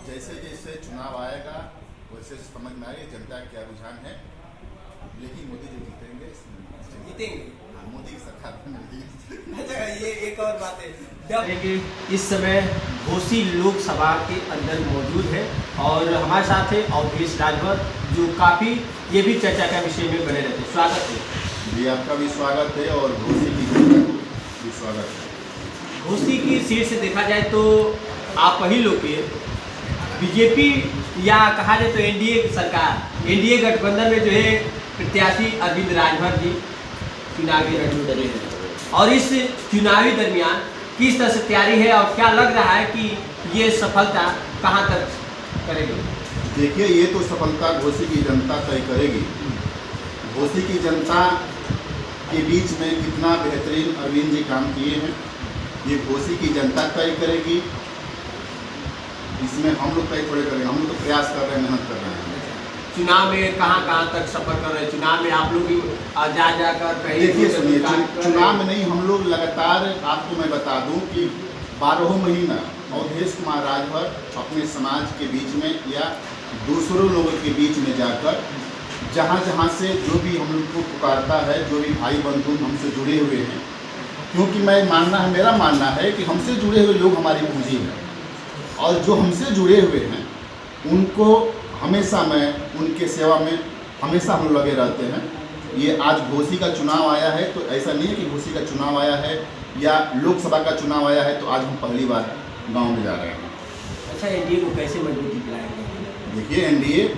अब जैसे जैसे चुनाव आएगा वैसे समझ में आएगा जनता का क्या रुझान है, लेकिन मोदी जी जीतेंगे। जीतेंगे। हाँ, मोदी की सरकार बनेगी। अच्छा, ये एक और बात है कि इस समय घोसी लोकसभा के अंदर मौजूद है और हमारे साथ है अवधेश राजभर, जो काफ़ी ये भी चर्चा का विषय में बने रहते हैं। स्वागत है जी, आपका भी स्वागत है और घोसी की जनता को भी स्वागत है। घोसी की सीट से देखा जाए तो आप ही लोग के बीजेपी या कहा जाए तो एनडीए सरकार, एनडीए गठबंधन में जो है प्रत्याशी अरविंद राजभर जी चुनावी रणनीति है और इस चुनावी दरमियान किस तरह से तैयारी है और क्या लग रहा है कि ये सफलता कहां तक करेगी? देखिए, ये तो सफलता घोसी की जनता तय करेगी। घोसी की जनता के बीच में कितना बेहतरीन अरविंद जी काम किए हैं, ये घोसी की जनता तय करेगी। इसमें हम लोग तय थोड़े करेंगे, हम लोग तो प्रयास कर रहे हैं, मेहनत कर रहे हैं। चुनाव में कहां तक सफर कर रहे हैं? चुनाव में आप लोग भी जाकर कहीं देखिए सुनिए, चुनाव में नहीं, हम लोग लगातार, आपको मैं बता दूं कि 12 महीना अवधेश कुमार राजभर अपने समाज के बीच में या दूसरों लोगों के बीच में जाकर जहाँ से जो भी हम लोग को पुकारता है, जो भी भाई बंधु हमसे जुड़े हुए हैं, क्योंकि मेरा मानना है कि हमसे जुड़े हुए लोग हमारी पूंजी हैं और जो हमसे जुड़े हुए हैं उनको हमेशा मैं उनके सेवा में हमेशा हम लगे रहते हैं। ये आज घोसी का चुनाव आया है तो ऐसा नहीं है कि घोसी का चुनाव आया है या लोकसभा का चुनाव आया है तो आज हम पहली बार गांव में जा रहे हैं। अच्छा, एनडीए को कैसे मजबूती दिलाएंगे? देखिए, एनडीए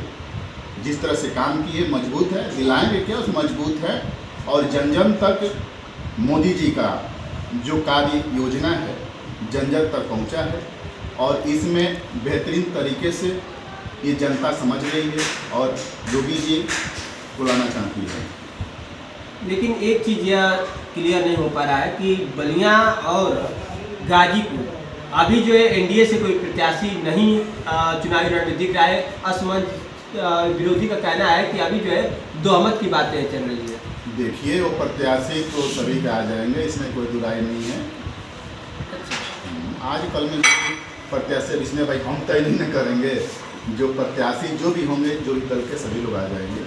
जिस तरह से काम की है मजबूत है, दिलाएंगे क्या, उस मजबूत है और जन जन तक मोदी जी का जो कार्य योजना है जन जन तक पहुंचा है और इसमें बेहतरीन तरीके से ये जनता समझ रही है और योगी जी को लाना चाहती है। लेकिन एक चीज़ यह क्लियर नहीं हो पा रहा है कि बलिया और गाजीपुर अभी जो है एनडीए से कोई प्रत्याशी नहीं चुनावी रणनीति दिख रहा है। असमंज विरोधी का कहना है कि अभी जो है दोहमत की बातें चल रही है। देखिए, वो प्रत्याशी तो सभी के आ जाएंगे, इसमें कोई दुराई नहीं है। आज कल में प्रत्याशी इसमें भाई हम तय नहीं करेंगे, जो प्रत्याशी जो भी होंगे, जो भी दल के सभी लोग आ जाएंगे।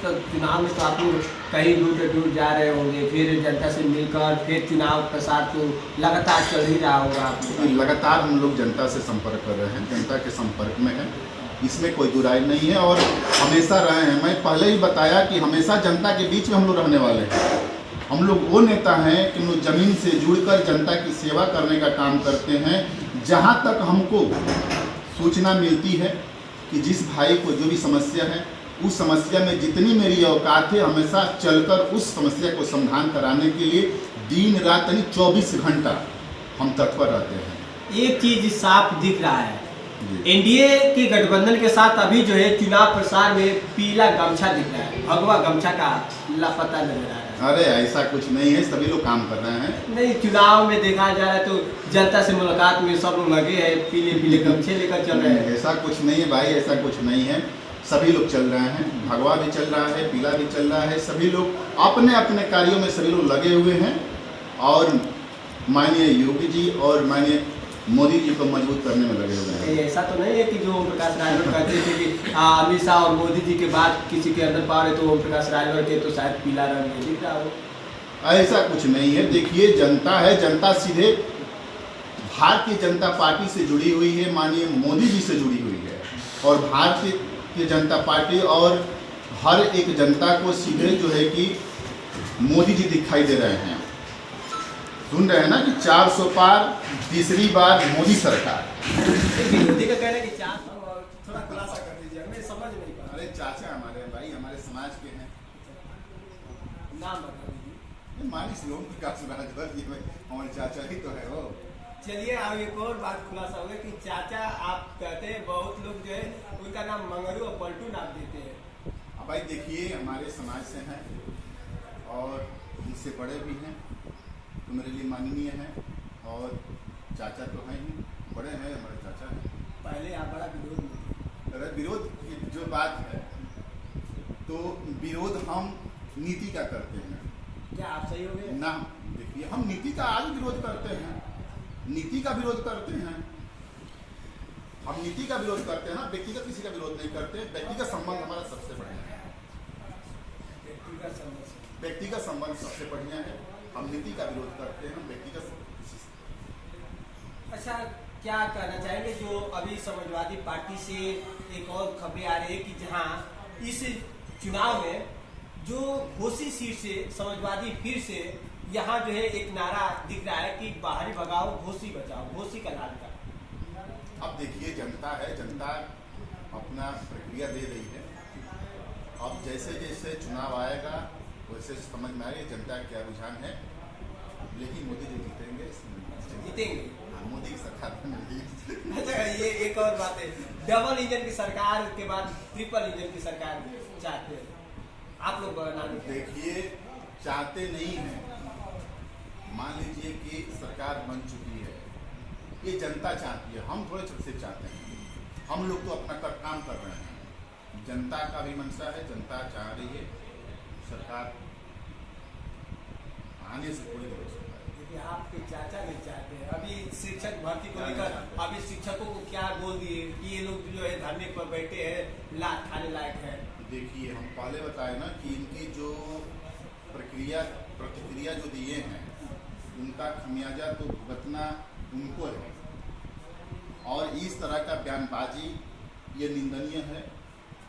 तो चुनाव में तो आप लोग कहीं दूर दूर जा रहे होंगे, फिर जनता से मिलकर फिर चुनाव प्रसार तो लगातार चल ही रहा होगा आप लोग? लगातार हम लोग जनता से संपर्क कर रहे हैं, जनता के संपर्क में है, इसमें कोई दुराई नहीं है और हमेशा रहे हैं। मैं पहले ही बताया कि हमेशा जनता के बीच में हम लोग रहने वाले हैं। हम लोग वो नेता हैं कि हम लोग ज़मीन से जुड़कर जनता की सेवा करने का काम करते हैं। जहाँ तक हमको सूचना मिलती है कि जिस भाई को जो भी समस्या है, उस समस्या में जितनी मेरी औकात है हमेशा चलकर उस समस्या को समाधान कराने के लिए दिन रात यानी 24 घंटा हम तत्पर रहते हैं। एक चीज साफ दिख रहा है, एनडीए के गठबंधन के साथ अभी जो है चुनाव प्रसार में पीला गमछा दिख रहा है, भगवा गमछा का लापता नजर आ रहा है। अरे ऐसा कुछ नहीं है, सभी लोग काम कर रहे हैं। नहीं, चुनाव में देखा जा रहा है तो जनता से मुलाकात में सब लोग लगे हैं, पीले पीले गमछे लेकर चल रहे हैं। ऐसा कुछ नहीं है भाई, ऐसा कुछ नहीं है, सभी लोग चल रहे हैं, भगवा भी चल रहा है, पीला भी चल रहा है, सभी लोग अपने अपने कार्यों में सभी लोग लगे हुए हैं और माननीय योगी जी और माननीय मोदी जी को मजबूत करने में लगे हुए हैं। ऐसा तो नहीं है कि जो ओम प्रकाश राजभर कहते थे कि अमित शाह और मोदी जी के बाद किसी के अंदर पावर है तो ओम प्रकाश राजभर के तो शायद पीला रंग नहीं दिख रहा हो। ऐसा कुछ नहीं है। देखिए, जनता है, जनता सीधे भारतीय जनता पार्टी से जुड़ी हुई है, माननीय मोदी जी से जुड़ी हुई है और भारतीय जनता पार्टी और हर एक जनता को सीधे जो है कि मोदी जी दिखाई दे रहे हैं। सुन रहे हैं ना कि 400 पार, तीसरी बार मोदी सरकार। विरोधी का कहना है कि थोड़ा खुलासा कर दीजिए, हमें समझ नहीं पा। अरे चाचा हमारे हैं भाई, हमारे समाज के हैं। नाम बता दीजिए। मानिस ओम प्रकाश राजभर जी हमारे चाचा ही तो है वो। चलिए, अब एक और बात खुलासा हो गया कि चाचा आप कहते हैं, बहुत लोग जो है उनका नाम मंगरू और पलटू नाम देते हैं। अब भाई देखिए, हमारे समाज से हैं और इससे बड़े भी हैं तो मेरे लिए माननीय हैं और चाचा तो हैं ही, बड़े हैं, हमारे चाचा हैं। पहले आप बड़ा विरोध में थे। अगर विरोध की जो बात है तो विरोध हम नीति का करते हैं। क्या आप सही हो गए? ना, देखिए, हम नीति का आज विरोध करते हैं, नीति का विरोध करते हैं। हम नीति का विरोध करते हैं ना, व्यक्तिगत किसी का विरोध नहीं करते। व्यक्तिगत संबंध हमारा सबसे बढ़िया है, व्यक्तिगत समस्या। व्यक्तिगत संबंध सबसे बढ़िया है। हम नीति का विरोध करते हैं, हम व्यक्तिगत किसी से। अच्छा, क्या कहना चाहेंगे जो अभी समाजवादी पार्टी से एक और खबरें आ रही है कि जहां इस चुनाव में जो घोसी सीट से समाजवादी फिर से यहाँ जो है एक नारा दिख रहा है कि बाहरी भगाओ घोसी बचाओ, घोसी का नारा का। अब देखिए, जनता है, जनता अपना प्रक्रिया दे रही है। अब जैसे जैसे चुनाव आएगा वैसे समझ में आएगा जनता का क्या रुझान है। लेकिन मोदी जो जीतेंगे, जीतेंगे। हाँ, मोदी की सरकार बनेगी। अच्छा, ये एक और बात है, डबल इंजन की सरकार के बाद ट्रिपल इंजन की सरकार चाहते हैं, आप लोग बनाने। देखिए, चाहते नहीं हैं। मान लीजिए कि सरकार बन चुकी है, ये जनता चाहती है, हम थोड़े से चाहते हैं। हम लोग तो अपना काम कर रहे हैं। जनता का भी मंशा है, जनता चाह रही है सरकार आने से कोई नहीं सकता है। देखिए, आपके चाचा नहीं चाहते हैं। अभी शिक्षक भर्ती को लेकर अभी शिक्षकों को क्या बोल दिए कि ये लोग जो है धरने पर बैठे हैं, लात खाने लायक है। देखिए, हम पहले बताए ना कि इनकी जो प्रतिक्रिया जो दिए हैं, उनका खमियाजा तो भुगतना उनको है। और इस तरह का बयानबाजी ये निंदनीय है,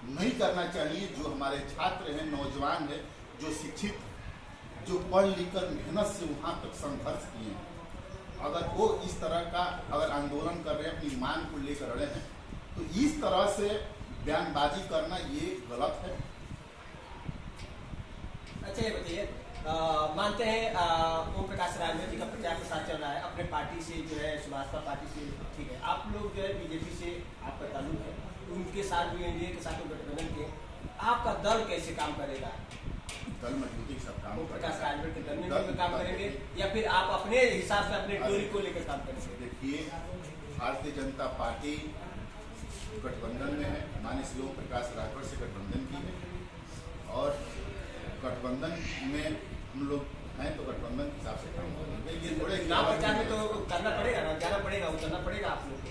नहीं करना चाहिए। जो हमारे छात्र हैं, नौजवान हैं, जो शिक्षित, जो पढ़ लिख कर मेहनत से वहाँ तक संघर्ष किए हैं, अगर वो इस तरह का अगर आंदोलन कर रहे हैं, अपनी मांग को लेकर अड़े हैं, तो इस तरह से बयानबाजी करना ये गलत है। अच्छा, ये बताइए, मानते हैं ओम प्रकाश राजभर जी का प्रचार प्रसार चल रहा है अपने पार्टी से, जो है भाजपा पार्टी से, ठीक है। आप लोग जो है बीजेपी से आपका ताल्लुक है, उनके साथ भी एनडीए के साथ गठबंधन के, आपका दल कैसे काम करेगा? दल मजबूती के साथ काम ओम प्रकाश करेगा। राजभर के दल में भी काम करेंगे या फिर आप अपने हिसाब से अपने टोरी को लेकर काम करेंगे? देखिए, भारतीय जनता पार्टी गठबंधन में है, माननीय श्री ओम प्रकाश राजभर से गठबंधन की है। और गठबंधन में हम लोग हैं तो गठबंधन के हिसाब से काम करेंगे। ये थोड़े चुनाव प्रचार में तो करना पड़ेगा ना, जाना पड़ेगा, उतरना पड़ेगा आप लोग को।